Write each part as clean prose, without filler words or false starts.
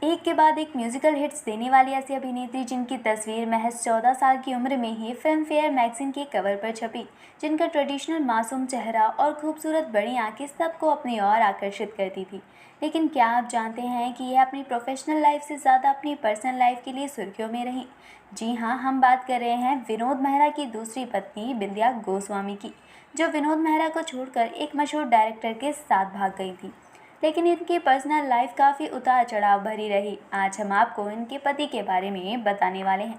एक के बाद एक म्यूजिकल हिट्स देने वाली ऐसी अभिनेत्री जिनकी तस्वीर महज 14 साल की उम्र में ही फिल्म फेयर मैगजीन के कवर पर छपी, जिनका ट्रेडिशनल मासूम चेहरा और खूबसूरत बड़ी आंखें सबको अपनी ओर आकर्षित करती थी। लेकिन क्या आप जानते हैं कि यह अपनी प्रोफेशनल लाइफ से ज़्यादा अपनी पर्सनल लाइफ के लिए सुर्खियों में रही। जी हाँ, हम बात कर रहे हैं विनोद मेहरा की दूसरी पत्नी बिंदिया गोस्वामी की, जो विनोद मेहरा को छोड़कर एक मशहूर डायरेक्टर के साथ भाग गई थी। लेकिन इनकी पर्सनल लाइफ काफ़ी उतार चढ़ाव भरी रही। आज हम आपको इनके पति के बारे में बताने वाले हैं।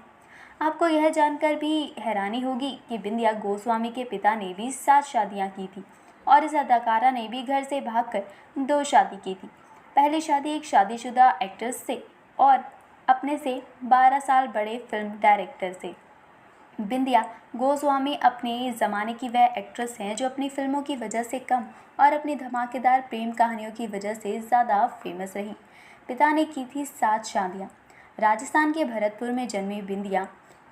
आपको यह जानकर भी हैरानी होगी कि बिंदिया गोस्वामी के पिता ने भी 7 शादियां की थी और इस अदाकारा ने भी घर से भागकर 2 शादी की थी। पहली शादी एक शादीशुदा एक्ट्रेस से और अपने से 12 साल बड़े फिल्म डायरेक्टर से। बिंदिया गोस्वामी अपने ज़माने की वह एक्ट्रेस हैं जो अपनी फिल्मों की वजह से कम और अपनी धमाकेदार प्रेम कहानियों की वजह से ज़्यादा फेमस रही। पिता ने की थी 7 शादियाँ। राजस्थान के भरतपुर में जन्मी बिंदिया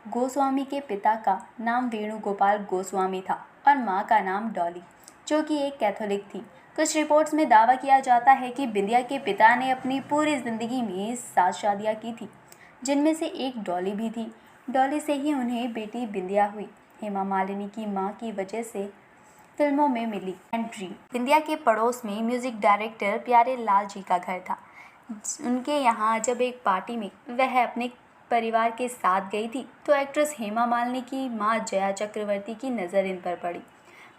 गोस्वामी के पिता का नाम वेणुगोपाल गोस्वामी था और माँ का नाम डॉली, जो कि एक कैथोलिक थी। कुछ रिपोर्ट्स में दावा किया जाता है कि बिंदिया के पिता ने अपनी पूरी ज़िंदगी में 7 शादियाँ की थी, जिनमें से एक डॉली भी थी। डॉली से ही उन्हें बेटी बिंदिया हुई। हेमा मालिनी की मां की वजह से फिल्मों में मिली एंट्री। बिंदिया के पड़ोस में म्यूजिक डायरेक्टर प्यारे लाल जी का घर था। उनके यहाँ जब एक पार्टी में वह अपने परिवार के साथ गई थी तो एक्ट्रेस हेमा मालिनी की मां जया चक्रवर्ती की नज़र इन पर पड़ी।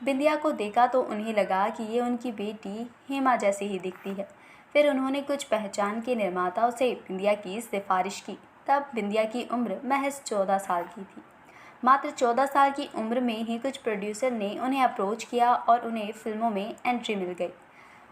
बिंदिया को देखा तो उन्हें लगा कि ये उनकी बेटी हेमा जैसी ही दिखती है। फिर उन्होंने कुछ पहचान के निर्माताओं से बिंदिया की सिफारिश की। तब बिंदिया की उम्र महज 14 साल की थी। मात्र 14 साल की उम्र में ही कुछ प्रोड्यूसर ने उन्हें अप्रोच किया और उन्हें फिल्मों में एंट्री मिल गई।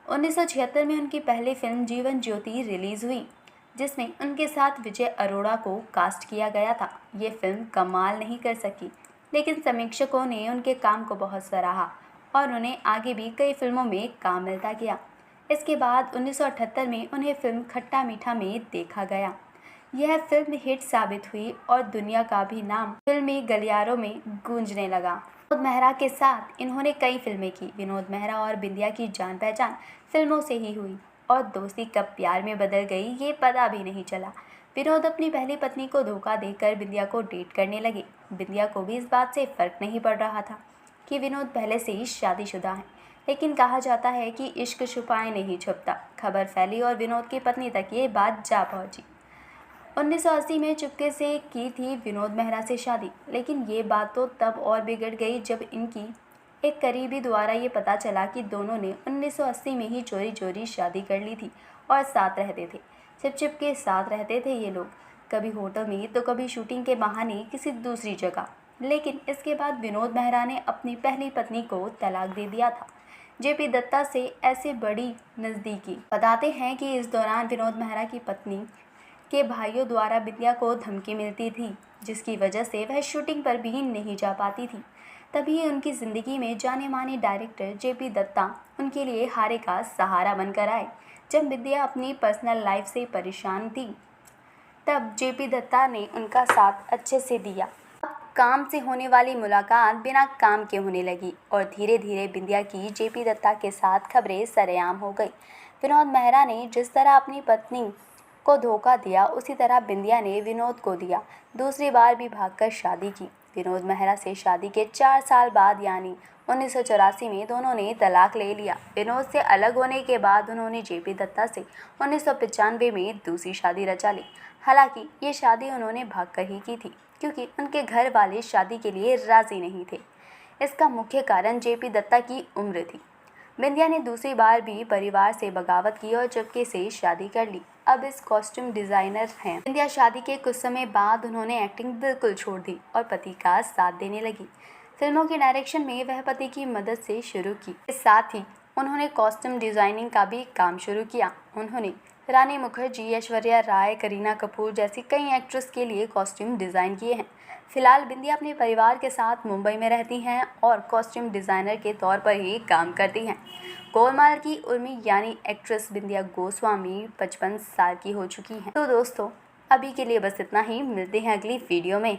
1976 में उनकी पहली फिल्म जीवन ज्योति रिलीज़ हुई, जिसमें उनके साथ विजय अरोड़ा को कास्ट किया गया था। ये फिल्म कमाल नहीं कर सकी, लेकिन समीक्षकों ने उनके काम को बहुत सराहा और उन्हें आगे भी कई फिल्मों में काम मिलता गया। इसके बाद 1978 में उन्हें फिल्म खट्टा मीठा में देखा गया। यह फिल्म हिट साबित हुई और दुनिया का भी नाम फिल्मी गलियारों में गूंजने लगा। विनोद मेहरा के साथ इन्होंने कई फिल्में की। विनोद मेहरा और बिंदिया की जान पहचान फिल्मों से ही हुई और दोस्ती कब प्यार में बदल गई ये पता भी नहीं चला। विनोद अपनी पहली पत्नी को धोखा देकर बिंदिया को डेट करने लगे। बिंदिया को भी इस बात से फर्क नहीं पड़ रहा था कि विनोद पहले से ही शादीशुदा हैं, लेकिन कहा जाता है कि इश्क छुपाए नहीं छुपता। खबर फैली और विनोद की पत्नी तक ये बात जा पहुंची। 1980 में चुपके से की थी विनोद मेहरा से शादी, लेकिन ये बात तो तब और बिगड़ गई जब इनकी एक करीबी द्वारा ये पता चला कि दोनों ने 1980 में ही चोरी चोरी शादी कर ली थी और साथ रहते थे। छिप के साथ रहते थे ये लोग, कभी होटल में तो कभी शूटिंग के बहाने किसी दूसरी जगह। लेकिन इसके बाद विनोद मेहरा ने अपनी पहली पत्नी को तलाक दे दिया था। जेपी दत्ता से ऐसे बड़ी नज़दीकी। बताते हैं कि इस दौरान विनोद मेहरा की पत्नी के भाइयों द्वारा बिंदिया को धमकी मिलती थी, जिसकी वजह से वह शूटिंग पर भी नहीं जा पाती थी। तभी उनकी ज़िंदगी में जाने माने डायरेक्टर जेपी दत्ता उनके लिए हारे का सहारा बनकर आए। जब बिंदिया अपनी पर्सनल लाइफ से परेशान थी तब जेपी दत्ता ने उनका साथ अच्छे से दिया। अब काम से होने वाली मुलाकात बिना काम के होने लगी और धीरे धीरे बिंदिया की जेपी दत्ता के साथ खबरें सरेआम हो गई। विनोद मेहरा ने जिस तरह अपनी पत्नी को धोखा दिया, उसी तरह बिंदिया ने विनोद को दिया। दूसरी बार भी भागकर शादी की। विनोद मेहरा से शादी के 4 साल बाद यानी 1984 में दोनों ने तलाक ले लिया। विनोद से अलग होने के बाद उन्होंने जेपी दत्ता से 1995 में दूसरी शादी रचा ली। हालांकि ये शादी उन्होंने भागकर ही की थी, क्योंकि उनके घर वाले शादी के लिए राज़ी नहीं थे। इसका मुख्य कारण जेपी दत्ता की उम्र थी। बिंदिया ने दूसरी बार भी परिवार से बगावत की और चुपके से शादी कर ली। अब इस कॉस्ट्यूम डिज़ाइनर हैं। बिंदिया शादी के कुछ समय बाद उन्होंने एक्टिंग बिल्कुल छोड़ दी और पति का साथ देने लगी। फिल्मों की डायरेक्शन में वह पति की मदद से शुरू की। इस साथ ही उन्होंने कॉस्ट्यूम डिज़ाइनिंग का भी काम शुरू किया। उन्होंने रानी मुखर्जी, ऐश्वर्या राय, करीना कपूर जैसी कई एक्ट्रेस के लिए कॉस्ट्यूम डिज़ाइन किए हैं। फिलहाल बिंदिया अपने परिवार के साथ मुंबई में रहती हैं और कॉस्ट्यूम डिज़ाइनर के तौर पर ही काम करती हैं। गोलमाल की उर्मी यानी एक्ट्रेस बिंदिया गोस्वामी 55 साल की हो चुकी हैं। तो दोस्तों, अभी के लिए बस इतना ही। मिलते हैं अगली वीडियो में।